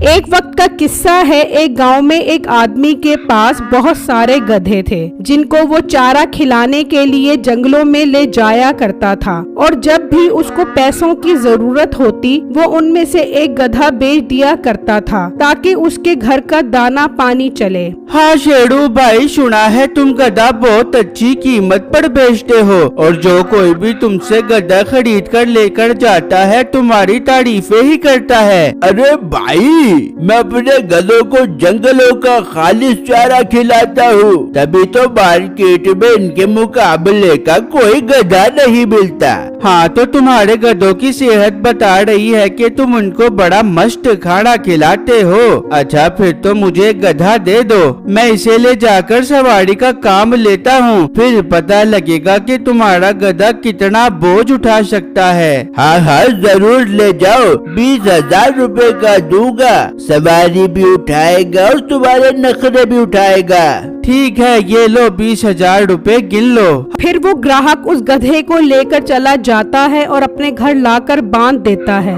एक वक्त का किस्सा है। एक गांव में एक आदमी के पास बहुत सारे गधे थे जिनको वो चारा खिलाने के लिए जंगलों में ले जाया करता था, और जब भी उसको पैसों की जरूरत होती वो उनमें से एक गधा बेच दिया करता था ताकि उसके घर का दाना पानी चले। हाँ शेरू भाई, सुना है तुम गधा बहुत अच्छी कीमत पर बेचते हो और जो कोई भी तुमसे गधा खरीद कर लेकर जाता है तुम्हारी तारीफें ही करता है। अरे भाई, मैं अपने गधों को जंगलों का खालिश चारा खिलाता हूँ, तभी तो मार्केट में इनके मुकाबले का कोई गधा नहीं मिलता। हाँ तो तुम्हारे गधों की सेहत बता रही है कि तुम उनको बड़ा मस्त खाना खिलाते हो। अच्छा फिर तो मुझे गधा दे दो, मैं इसे ले जाकर सवारी का काम लेता हूँ, फिर पता लगेगा कि तुम्हारा गधा कितना बोझ उठा सकता है। हाँ हाँ जरूर ले जाओ, 20,000 रुपए का दूंगा, सवारी भी उठाएगा और तुम्हारे नखरे भी उठाएगा। ठीक है, ये लो 20,000 रुपए गिन लो। फिर वो ग्राहक उस गधे को लेकर चला जाता है और अपने घर लाकर बांध देता है।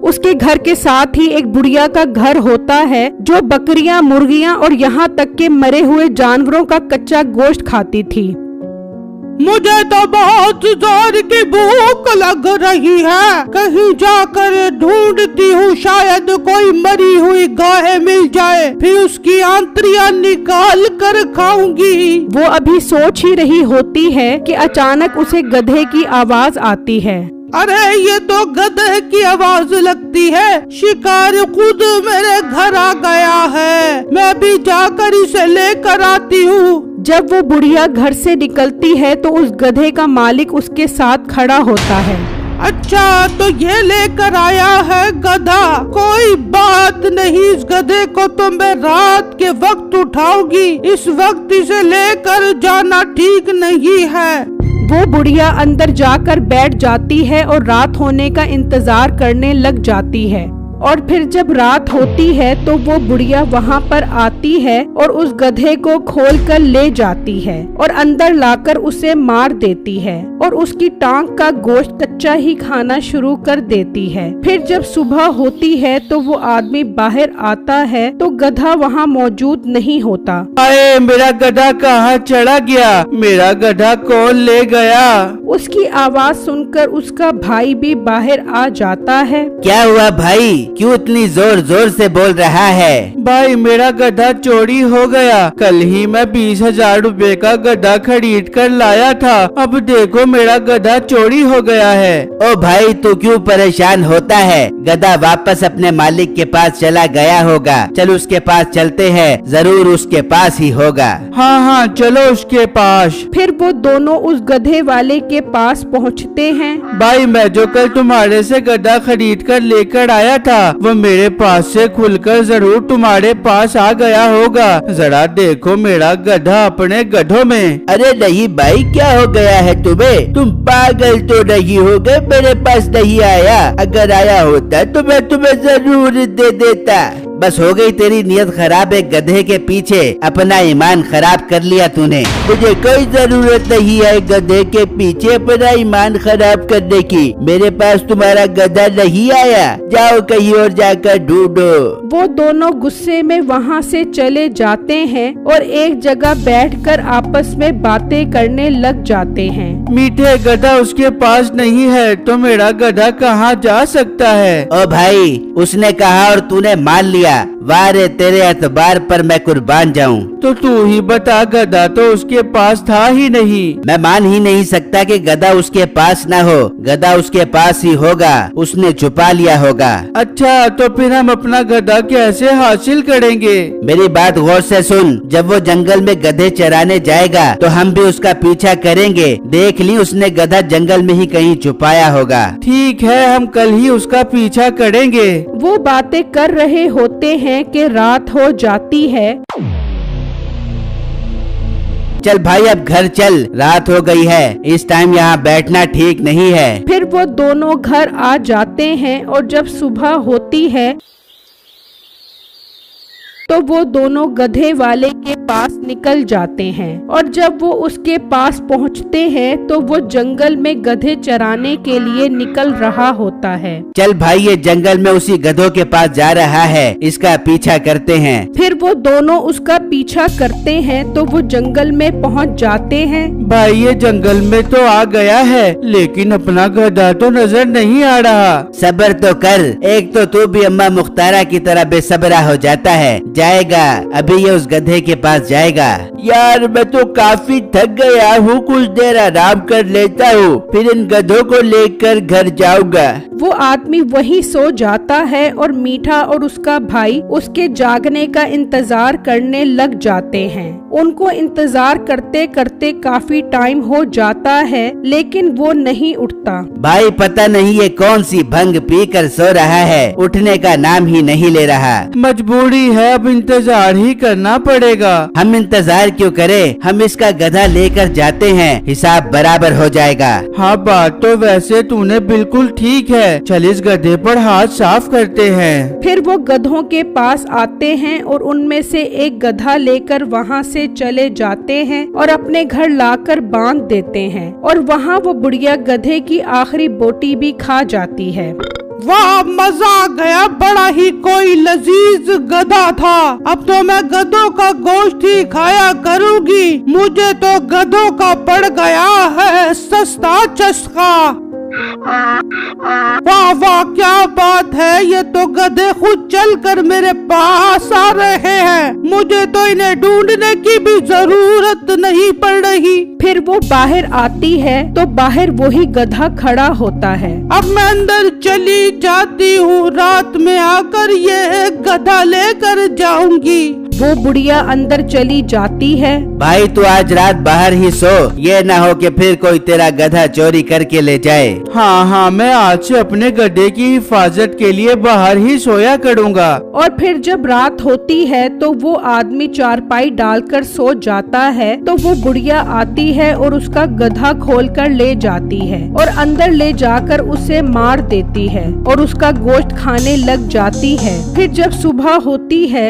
उसके घर के साथ ही एक बुढ़िया का घर होता है जो बकरियां, मुर्गियां और यहाँ तक के मरे हुए जानवरों का कच्चा गोश्त खाती थी। मुझे तो बहुत जोर की भूख लग रही है, कहीं जाकर ढूंढती हूँ, शायद कोई मरी हुई गाय मिल जाए, फिर उसकी आंतरियां निकाल कर खाऊंगी। वो अभी सोच ही रही होती है कि अचानक उसे गधे की आवाज आती है। अरे ये तो गधे की आवाज लगती है, शिकार खुद मेरे घर आ गया है, मैं भी जाकर इसे लेकर आती हूँ। जब वो बुढ़िया घर से निकलती है तो उस गधे का मालिक उसके साथ खड़ा होता है। अच्छा तो ये लेकर आया है गधा, कोई बात नहीं, इस गधे को तो मैं रात के वक्त उठाऊंगी, इस वक्त इसे लेकर जाना ठीक नहीं है। वो बुढ़िया अंदर जाकर बैठ जाती है और रात होने का इंतजार करने लग जाती है, और फिर जब रात होती है तो वो बुढ़िया वहाँ पर आती है और उस गधे को खोलकर ले जाती है और अंदर लाकर उसे मार देती है और उसकी टांग का गोश्त कच्चा ही खाना शुरू कर देती है। फिर जब सुबह होती है तो वो आदमी बाहर आता है तो गधा वहाँ मौजूद नहीं होता। अरे मेरा गधा कहाँ चला गया, मेरा गधा कौन ले गया? उसकी आवाज सुनकर उसका भाई भी बाहर आ जाता है। क्या हुआ भाई, क्यों इतनी जोर जोर से बोल रहा है? भाई मेरा गधा चोरी हो गया, कल ही मैं 20,000 रुपए का गधा खरीद कर लाया था, अब देखो मेरा गधा चोरी हो गया है। ओ भाई तू क्यों परेशान होता है, गधा वापस अपने मालिक के पास चला गया होगा, चल उसके पास चलते हैं, जरूर उसके पास ही होगा। हाँ हाँ चलो उसके पास। फिर वो दोनों उस गधे वाले के पास पहुँचते हैं। भाई मैं जो कल तुम्हारे से गधा खरीद कर लेकर आया था वो मेरे पास से खुलकर जरूर तुम्हारे पास आ गया होगा, जरा देखो मेरा गधा अपने गधों में। अरे नहीं भाई, क्या हो गया है तुम्हें, तुम पागल तो नहीं हो गए, मेरे पास नहीं आया, अगर आया होता तो मैं तुम्हें जरूर दे देता। बस हो गई तेरी नीयत खराब, एक गधे के पीछे अपना ईमान खराब कर लिया तूने। मुझे कोई जरूरत नहीं है गधे के पीछे अपना ईमान खराब करने की, मेरे पास तुम्हारा गधा नहीं आया, जाओ कहीं और जाकर ढूंढो। वो दोनों गुस्से में वहाँ से चले जाते हैं और एक जगह बैठकर आपस में बातें करने लग जाते हैं। मीठे गधा उसके पास नहीं है तो मेरा गधा कहाँ जा सकता है? ओ भाई उसने कहा और तूने मान लिया, वाह रे तेरे एतबार पर मैं कुर्बान जाऊं। तो तू ही बता, गधा तो उसके पास था ही नहीं। मैं मान ही नहीं सकता कि गधा उसके पास न हो, गधा उसके पास ही होगा, उसने छुपा लिया होगा। अच्छा तो फिर हम अपना गधा कैसे हासिल करेंगे? मेरी बात गौर से सुन, जब वो जंगल में गधे चराने जाएगा तो हम भी उसका पीछा करेंगे, देख ली उसने गधा जंगल में ही कहीं छुपाया होगा। ठीक है, हम कल ही उसका पीछा करेंगे। वो बातें कर रहे होते हैं कि रात हो जाती है। चल भाई अब घर चल, रात हो गई है, इस टाइम यहाँ बैठना ठीक नहीं है। फिर वो दोनों घर आ जाते हैं और जब सुबह होती है तो वो दोनों गधे वाले के पास निकल जाते हैं और जब वो उसके पास पहुंचते हैं तो वो जंगल में गधे चराने के लिए निकल रहा होता है। चल भाई, ये जंगल में उसी गधों के पास जा रहा है, इसका पीछा करते हैं। फिर वो दोनों उसका पीछा करते हैं तो वो जंगल में पहुंच जाते हैं। भाई ये जंगल में तो आ गया है, लेकिन अपना गधा तो नजर नहीं आ रहा। सब्र तो कर, एक तो तू भी अम्मा मुख्तारा की तरह बेसब्रा हो जाता है। जाएगा, अभी ये उस गधे के पास जाएगा। यार मैं तो काफी थक गया हूँ, कुछ देर आराम कर लेता हूँ, फिर इन गधों को लेकर घर जाऊंगा। वो आदमी वहीं सो जाता है और मीठा और उसका भाई उसके जागने का इंतजार करने लग जाते हैं। उनको इंतजार करते करते काफी टाइम हो जाता है, लेकिन वो नहीं उठता। भाई पता नहीं ये कौन सी भंग पी कर सो रहा है, उठने का नाम ही नहीं ले रहा। मजबूरी है, अब इंतजार ही करना पड़ेगा। हम इंतजार क्यों करें, हम इसका गधा लेकर जाते हैं, हिसाब बराबर हो जाएगा। हाँ बात तो वैसे तूने बिल्कुल ठीक है, चल इस गधे पर हाथ साफ करते हैं। फिर वो गधों के पास आते हैं और उनमें से एक गधा लेकर वहाँ से चले जाते हैं और अपने घर लाकर बांध देते हैं और वहाँ वो बुढ़िया गधे की आखिरी बोटी भी खा जाती है। वाह, मजा आ गया, बड़ा ही कोई लजीज गधा था। अब तो मैं गधों का गोश्त ही खाया करूंगी। मुझे तो गधों का पड़ गया है सस्ता चस्का। वाह वाह, क्या बात है, ये तो गधे खुद चलकर मेरे पास आ रहे हैं। मुझे तो इन्हें ढूंढने की भी जरूरत नहीं पड़ रही। फिर वो बाहर आती है तो बाहर वही गधा खड़ा होता है। अब मैं अंदर चली जाती हूँ, रात में आकर ये गधा लेकर जाऊंगी। वो बुढ़िया अंदर चली जाती है। भाई तू आज रात बाहर ही सो, ये ना हो कि फिर कोई तेरा गधा चोरी करके ले जाए। हाँ हाँ, मैं आज से अपने गधे की हिफाजत के लिए बाहर ही सोया करूँगा। और फिर जब रात होती है तो वो आदमी चारपाई डालकर सो जाता है तो वो बुढ़िया आती है और उसका गधा खोलकर ले जाती है और अंदर ले जाकर उसे मार देती है और उसका गोश्त खाने लग जाती है। फिर जब सुबह होती है,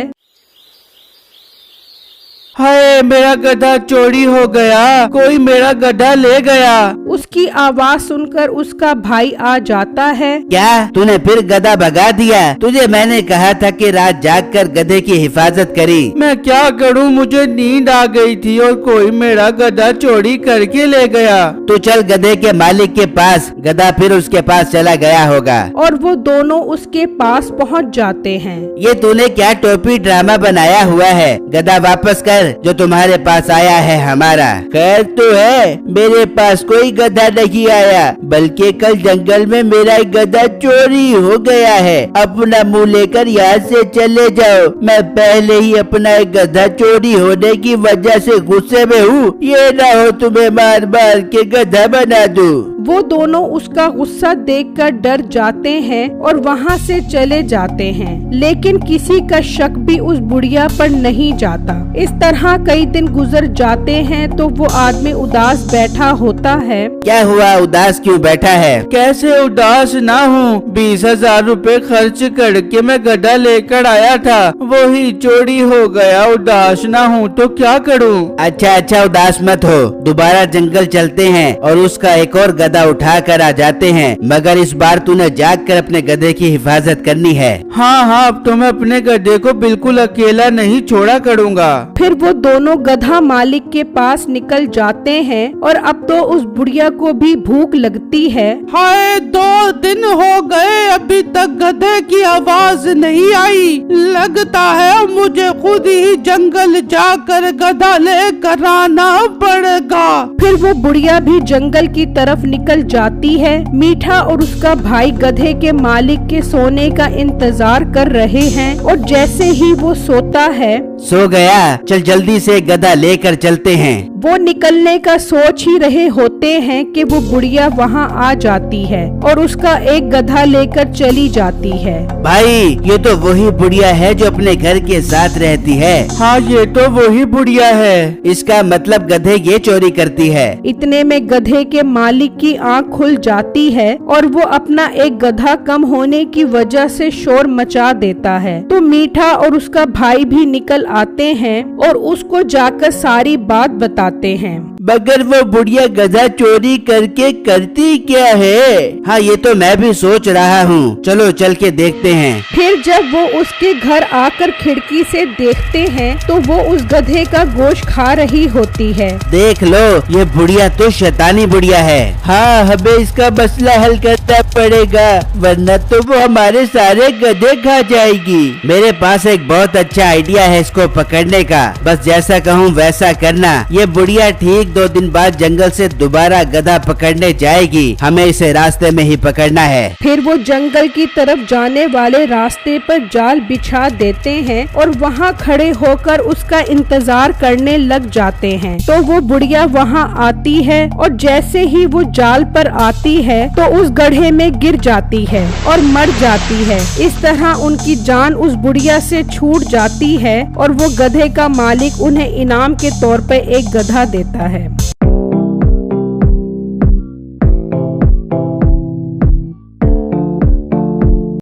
हाय मेरा गधा चोरी हो गया, कोई मेरा गधा ले गया। उसकी आवाज सुनकर उसका भाई आ जाता है। क्या तूने फिर गधा भगा दिया? तुझे मैंने कहा था कि रात जागकर गधे की हिफाजत करी। मैं क्या करूं, मुझे नींद आ गई थी और कोई मेरा गधा चोरी करके ले गया। तू चल गधे के मालिक के पास, गधा फिर उसके पास चला गया होगा। और वो दोनों उसके पास पहुंच जाते हैं। ये तूने क्या टोपी ड्रामा बनाया हुआ है? गधा वापस कर, जो तुम्हारे पास आया है हमारा। खैर तो है, मेरे पास कोई गधा नहीं आया, बल्कि कल जंगल में मेरा एक गधा चोरी हो गया है। अपना मुंह लेकर यहाँ से चले जाओ। मैं पहले ही अपना एक गधा चोरी होने की वजह से गुस्से में हूँ, ये ना हो तुम्हें मार मार के गधा बना दूं। वो दोनों उसका गुस्सा देखकर डर जाते हैं और वहाँ से चले जाते हैं, लेकिन किसी का शक भी उस बुढ़िया पर नहीं जाता। इस तरह कई दिन गुजर जाते हैं तो वो आदमी उदास बैठा होता है। क्या हुआ, उदास क्यों बैठा है? कैसे उदास ना हूँ, 20,000 रुपए खर्च करके मैं गधा लेकर आया था, वो ही चोरी हो गया। उदास ना हूँ तो क्या करूँ? अच्छा उदास मत हो, दोबारा जंगल चलते हैं और उसका एक और गधा उठा कर आ जाते हैं, मगर इस बार तूने जाग कर अपने गधे की हिफाजत करनी है। हाँ, अब तो मैं अपने गधे को बिल्कुल अकेला नहीं छोड़ा करूँगा। फिर वो दोनों गधा मालिक के पास निकल जाते हैं और अब तो उस बुढ़िया को भी भूख लगती है। हाय, 2 दिन हो गए, अभी तक गधे की आवाज नहीं आई। लगता है मुझे खुद ही जंगल जाकर गधा लेकर आना पड़ेगा। फिर वो बुढ़िया भी जंगल की तरफ निकल जाती है। मीठा और उसका भाई गधे के मालिक के सोने का इंतजार कर रहे हैं और जैसे ही वो सोता है, सो गया, चल जल्दी से गधा लेकर चलते हैं। वो निकलने का सोच ही रहे होते हैं कि वो बुढ़िया वहाँ आ जाती है और उसका एक गधा लेकर चली जाती है। भाई ये तो वही बुढ़िया है जो अपने घर के साथ रहती है। हाँ ये तो वही बुढ़िया है। इसका मतलब गधे ये चोरी करती है। इतने में गधे के मालिक की आंख खुल जाती है और वो अपना एक गधा कम होने की वजह से शोर मचा देता है। तो मीठा और उसका भाई भी निकल आते हैं और उसको जाकर सारी बात बताते हैं। मगर वो बुढ़िया गधा चोरी करके करती क्या है? हाँ ये तो मैं भी सोच रहा हूँ, चलो चल के देखते हैं। फिर जब वो उसके घर आकर खिड़की से देखते हैं तो वो उस गधे का गोश्त खा रही होती है। देख लो ये बुढ़िया तो शैतानी बुढ़िया है। हाँ हमें इसका मसला हल करना पड़ेगा वरना तो वो हमारे सारे गधे खा जाएगी। मेरे पास एक बहुत अच्छा आइडिया है इसको पकड़ने का, बस जैसा कहूँ वैसा करना। ये बुढ़िया ठीक 2 दिन बाद जंगल से दोबारा गधा पकड़ने जाएगी, हमें इसे रास्ते में ही पकड़ना है। फिर वो जंगल की तरफ जाने वाले रास्ते पर जाल बिछा देते हैं और वहाँ खड़े होकर उसका इंतजार करने लग जाते हैं। तो वो बुढ़िया वहाँ आती है और जैसे ही वो जाल पर आती है तो उस गड्ढे में गिर जाती है और मर जाती है। इस तरह उनकी जान उस बुढ़िया से छूट जाती है और वो गधे का मालिक उन्हें इनाम के तौर पर एक गधा देता है।